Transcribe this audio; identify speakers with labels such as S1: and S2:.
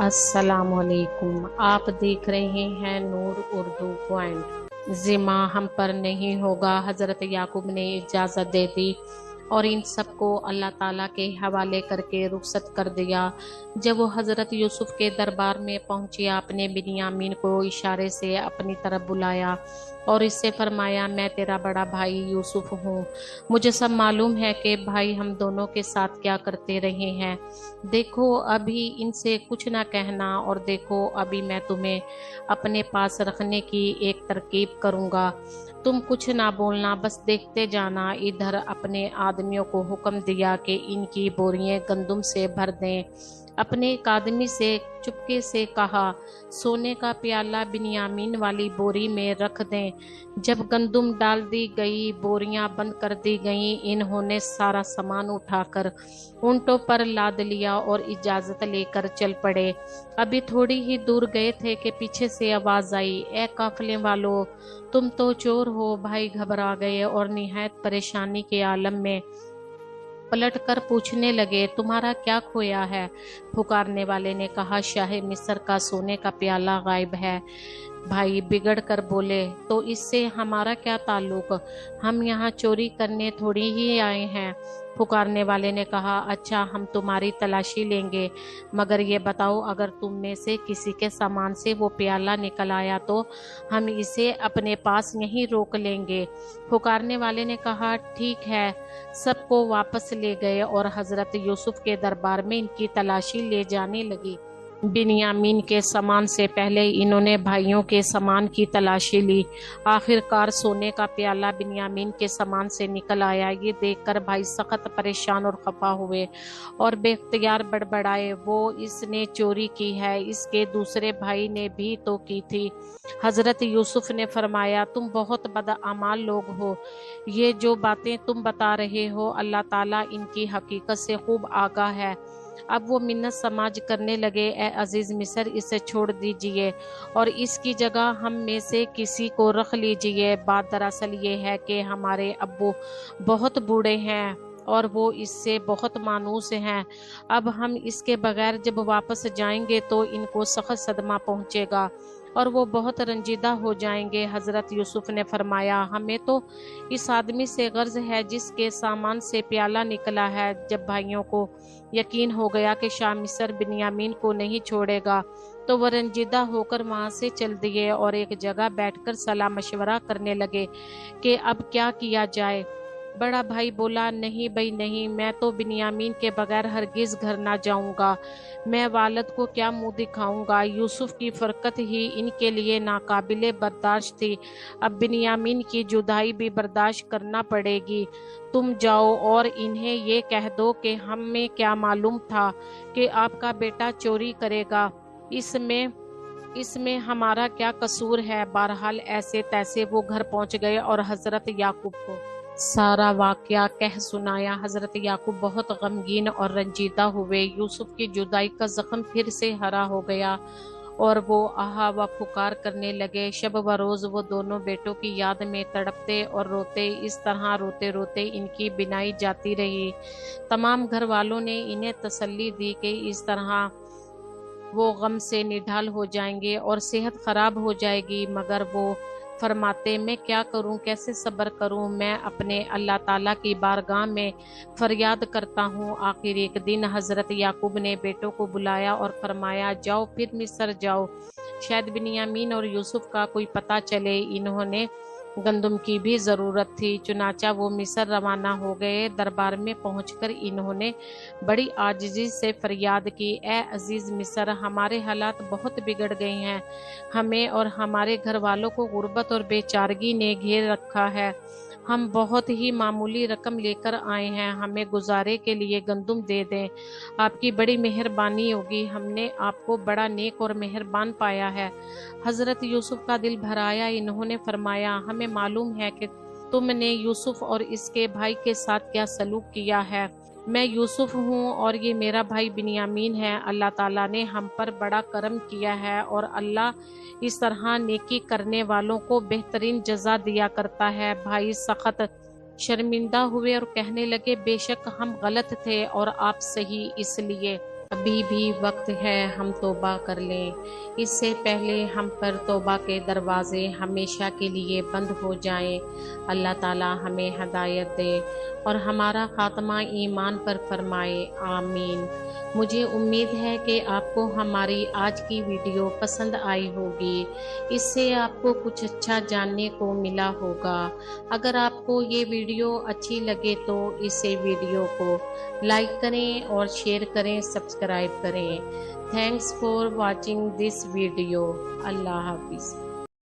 S1: अस्सलाम वालेकुम। आप देख रहे हैं नूर उर्दू पॉइंट। जिम्मा हम पर नहीं होगा। हजरत याकूब ने इजाज़त दे दी और इन सबको अल्लाह ताला के हवाले करके रुखसत कर दिया। जब वो हजरत यूसुफ के दरबार में पहुंची, आपने बिन्यामीन को इशारे से अपनी तरफ बुलाया और इससे फरमाया, मैं तेरा बड़ा भाई यूसुफ हूँ। मुझे सब मालूम है कि भाई हम दोनों के साथ क्या करते रहे हैं। देखो अभी इनसे कुछ ना कहना, और देखो अभी मैं तुम्हें अपने पास रखने की एक तरकीब करूँगा। तुम कुछ ना बोलना, बस देखते जाना। इधर अपने आदमियों को हुक्म दिया कि इनकी बोरियां गंदुम से भर दें। अपने एक आदमी से चुपके से कहा, सोने का प्याला बिन्यामीन वाली बोरी में रख दें। जब गंदुम डाल दी गई, बोरियां बंद कर दी गईं, इन्होंने सारा सामान उठाकर ऊंटों पर लाद लिया और इजाजत लेकर चल पड़े। अभी थोड़ी ही दूर गए थे कि पीछे से आवाज आई, ए काफले वालों, तुम तो चोर हो। भाई घबरा गए और निहायत परेशानी के आलम में पलट कर पूछने लगे, तुम्हारा क्या खोया है? पुकारने वाले ने कहा, शाह मिस्र का सोने का प्याला गायब है। भाई बिगड़ कर बोले, तो इससे हमारा क्या ताल्लुक? हम यहाँ चोरी करने थोड़ी ही आए हैं। पुकारने वाले ने कहा, अच्छा हम तुम्हारी तलाशी लेंगे, मगर ये बताओ, अगर तुम में से किसी के सामान से वो प्याला निकल आया तो हम इसे अपने पास यहीं रोक लेंगे। पुकारने वाले ने कहा, ठीक है। सबको वापस ले गए और हजरत यूसुफ के दरबार में इनकी तलाशी ले जाने लगी। बिन्यामीन के सामान से पहले इन्होंने भाइयों के सामान की तलाशी ली। आखिरकार सोने का प्याला बिन्यामीन के सामान से निकल आया। ये देखकर भाई सख्त परेशान और खफा हुए और बेख्तियार बड़बड़ाए, वो इसने चोरी की है, इसके दूसरे भाई ने भी तो की थी। हजरत यूसुफ ने फरमाया, तुम बहुत बदअमाल लोग हो। ये जो बातें तुम बता रहे हो, अल्लाह ताला इनकी हकीकत से खूब आगाह है। अब वो मिन्नत समाज करने लगे, ए अजीज मिस्र, इसे छोड़ दीजिए और इसकी जगह हम में से किसी को रख लीजिए। बात दरअसल ये है कि हमारे अब्बू बहुत बूढ़े हैं और वो इससे बहुत मानूस हैं। अब हम इसके बगैर जब वापस जाएंगे तो इनको सख्त सदमा पहुंचेगा और वो बहुत रंजीदा हो जाएंगे। हजरत यूसुफ ने फरमाया, हमें तो इस आदमी से गर्ज है जिसके सामान से प्याला निकला है। जब भाइयों को यकीन हो गया कि शाह मिस्र बिन्यामीन को नहीं छोड़ेगा, तो वह रंजीदा होकर वहां से चल दिए और एक जगह बैठकर सलाह मशवरा करने लगे कि अब क्या किया जाए। बड़ा भाई बोला, नहीं भाई नहीं, मैं तो बिन्यामीन के बगैर हरगिज घर ना जाऊंगा। मैं वालद को क्या मुंह दिखाऊंगा? यूसुफ की फरकत ही इनके लिए नाकाबिले बर्दाश्त थी। अब बिन्यामीन की जुदाई भी बर्दाश्त करना पड़ेगी। तुम जाओ और इन्हें ये कह दो कि हमें क्या मालूम था कि आपका बेटा चोरी करेगा। इसमें हमारा क्या कसूर है? बहरहाल ऐसे तैसे वो घर पहुंच गए और हजरत याकूब को सारा वाकया कह सुनाया। हजरत याकूब बहुत गमगीन और रंजीदा हुए। यूसुफ की जुदाई का जख्म फिर से हरा हो गया और वो आहा व पुकार करने लगे। शब व रोज वो दोनों बेटों की याद में तड़पते और रोते। इस तरह रोते रोते इनकी बिनाई जाती रही। तमाम घर वालों ने इन्हें तसल्ली दी कि इस तरह वो गम से निढाल हो जाएंगे और सेहत खराब हो जाएगी, मगर वो फरमाते, मैं क्या करूं, कैसे सब्र करूं? मैं अपने अल्लाह ताला की बारगाह में फरियाद करता हूं। आखिर एक दिन हजरत याकूब ने बेटों को बुलाया और फरमाया, जाओ फिर मिस्र जाओ, शायद बिन्यामीन और यूसुफ का कोई पता चले। इन्होंने गंदुम की भी जरूरत थी। चुनाचा वो मिस्र रवाना हो गए। दरबार में पहुंचकर इन्होंने बड़ी आजिजी से फरियाद की, ए अजीज मिस्र, हमारे हालात बहुत बिगड़ गए हैं। हमें और हमारे घर वालों को गुर्बत और बेचारगी ने घेर रखा है। हम बहुत ही मामूली रकम लेकर आए हैं, हमें गुजारे के लिए गंदुम दे दें। आपकी बड़ी मेहरबानी होगी, हमने आपको बड़ा नेक और मेहरबान पाया है। हजरत यूसुफ का दिल भर आया। इन्होंने फरमाया, हमें मालूम है कि तुमने यूसुफ और इसके भाई के साथ क्या सलूक किया है। मैं यूसुफ हूँ और ये मेरा भाई बिन्यामीन है। अल्लाह ताला ने हम पर बड़ा करम किया है और अल्लाह इस तरह नेकी करने वालों को बेहतरीन जजा दिया करता है। भाई सख्त शर्मिंदा हुए और कहने लगे, बेशक हम गलत थे और आप सही, इसलिए ابھی بھی وقت ہے ہم توبہ کر لیں، اس سے پہلے ہم پر توبہ کے دروازے ہمیشہ کے لیے بند ہو جائیں۔ اللہ تعالی ہمیں ہدایت دے اور ہمارا خاتمہ ایمان پر فرمائے، آمین۔ مجھے امید ہے کہ آپ کو ہماری آج کی ویڈیو پسند آئی ہوگی، اس سے آپ کو کچھ اچھا جاننے کو ملا ہوگا۔ اگر آپ کو یہ ویڈیو اچھی لگے تو اسے ویڈیو کو لائک کریں اور شیئر کریں، سبسکرائب کریں۔ Thanks for watching this video. اللہ حافظ۔